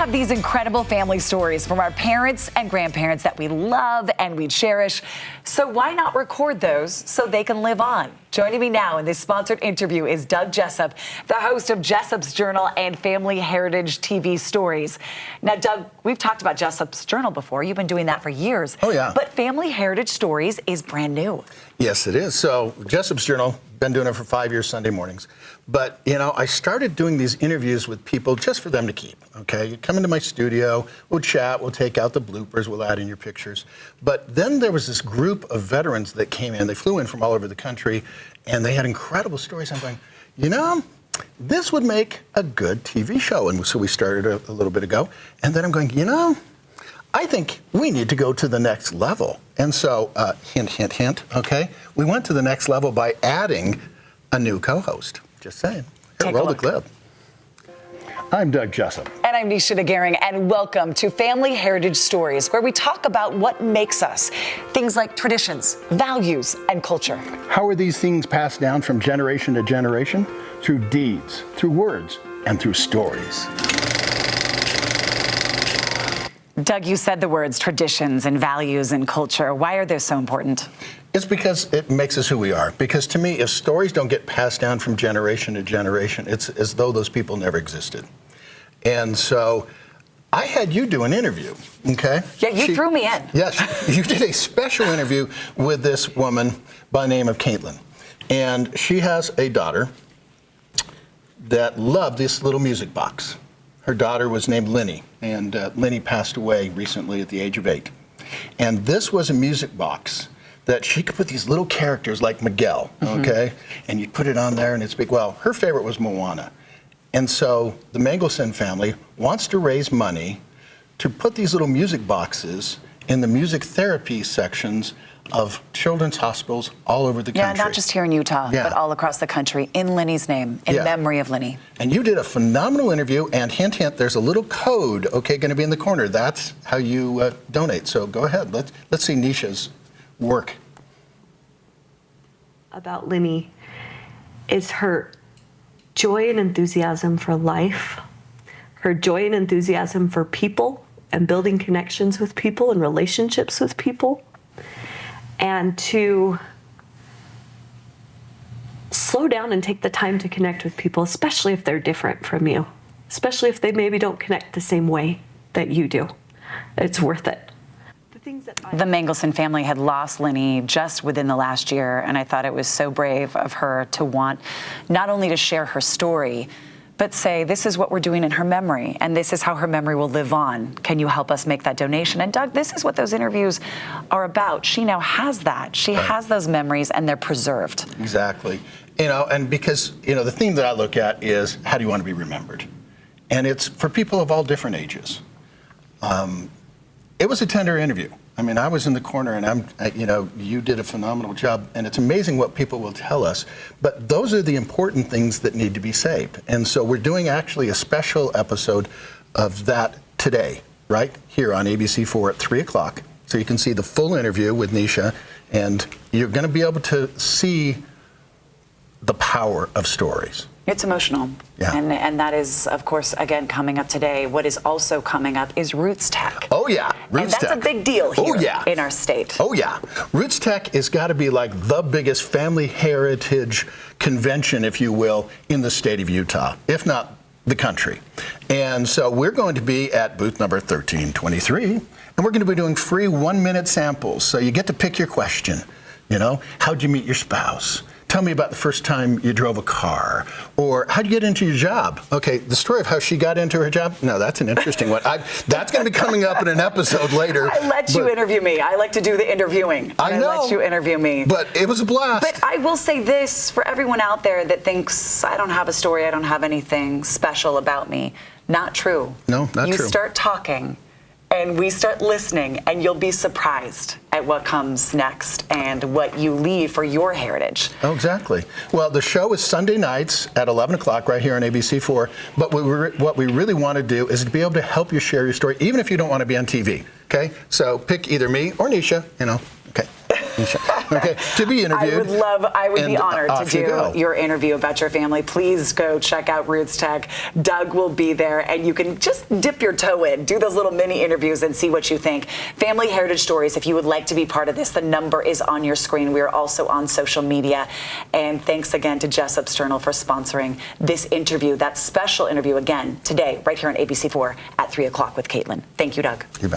have these incredible family stories from our parents and grandparents that we love and we cherish. So why not record those so they can live on? Joining me now in this sponsored interview is Doug Jessop, the host of Jessop's Journal and Family Heritage TV Stories. Now, Doug, we've talked about Jessop's Journal before. You've been doing that for years. Oh, yeah. But Family Heritage Stories is brand new. Yes, it is. So Jessop's Journal, been doing it for 5 years, Sunday mornings. But, you know, I started doing these interviews with people just for them to keep, okay? You come into my studio, we'll chat, we'll take out the bloopers, we'll add in your pictures. But then there was this group of veterans that came in. They flew in from all over the country, and they had incredible stories. I'm going, you know, this would make a good TV show. And so we started a little bit ago. And then I'm going, you know, I think we need to go to the next level. And so, hint, hint, hint, okay? We went to the next level by adding a new co-host. Just saying. Here, roll the clip. I'm Doug Jessop. And I'm Nicea DeGering, and welcome to Family Heritage Stories, where we talk about what makes us. Things like traditions, values, and culture. How are these things passed down from generation to generation? Through deeds, through words, and through stories. Doug, you said the words traditions and values and culture. Why are they so important? It's because it makes us who we are. Because to me, if stories don't get passed down from generation to generation, it's as though those people never existed. And so I had you do an interview, okay? Yeah, you threw me in. Yes, you did a special interview with this woman by the name of Caitlin. And she has a daughter that loved this little music box. Her daughter was named Linny, and Linny passed away recently at the age of 8. And this was a music box that she could put these little characters like Miguel, okay? And you put it on there and it's big. Well, her favorite was Moana. And so the Mangelsson family wants to raise money to put these little music boxes in the music therapy sections of children's hospitals all over the country. Yeah, not just here in Utah, but all across the country, in Linny's name, in memory of Linny. And you did a phenomenal interview, and hint, hint, there's a little code, okay, going to be in the corner. That's how you donate. So go ahead. Let's see Nicia's work. About Linny is her joy and enthusiasm for life, her joy and enthusiasm for people and building connections with people and relationships with people, and to slow down and take the time to connect with people, especially if they're different from you, especially if they maybe don't connect the same way that you do. It's worth it. The Mangelsson family had lost Linny just within the last year, and I thought it was so brave of her to want not only to share her story, but say, this is what we're doing in her memory, and this is how her memory will live on. Can you help us make that donation? And Doug, this is what those interviews are about. She now has that. She has those memories, and they're preserved. Exactly. You know, and because, you know, the theme that I look at is, how do you want to be remembered? And it's for people of all different ages. It was a tender interview. I mean, I was in the corner, and you know, you did a phenomenal job, and it's amazing what people will tell us. But those are the important things that need to be saved. And so we're doing actually a special episode of that today, right here on ABC4 at 3 o'clock. So you can see the full interview with Nicea, and you're going to be able to see the power of stories. It's emotional. Yeah. And that is, of course, again, coming up today. What is also coming up is Roots Tech. Oh, yeah. Roots Tech. And that's a big deal here in our state. Oh, yeah. Roots Tech has got to be like the biggest family heritage convention, if you will, in the state of Utah, if not the country. And so we're going to be at booth number 1323, and we're going to be doing free 1-minute samples. So you get to pick your question. You know, how'd you meet your spouse? Tell me about the first time you drove a car. Or how'd you get into your job? Okay, the story of how she got into her job, no, that's an interesting one. That's going to be coming up in an episode later. I let you interview me. I like to do the interviewing. I know. I let you interview me. But it was a blast. But I will say this, for everyone out there that thinks, I don't have a story, I don't have anything special about me. Not true. No, not true. You start talking, and we start listening, and you'll be surprised at what comes next and what you leave for your heritage. Oh, exactly. Well, the show is Sunday nights at 11 o'clock right here on ABC4. But what we really want to do is to be able to help you share your story, even if you don't want to be on TV. Okay? So pick either me or Nicea, you know. Okay. Okay, to be interviewed. I would be honored to off you do go. your interview about your family. Please go check out Roots Tech. Doug will be there, and you can just dip your toe in, do those little mini interviews and see what you think. Family Heritage Stories, if you would like to be part of this, the number is on your screen. We are also on social media. And thanks again to Jessop Sternal for sponsoring this interview, that special interview again today, right here on ABC4 at 3 o'clock with Caitlin. Thank you, Doug. You bet.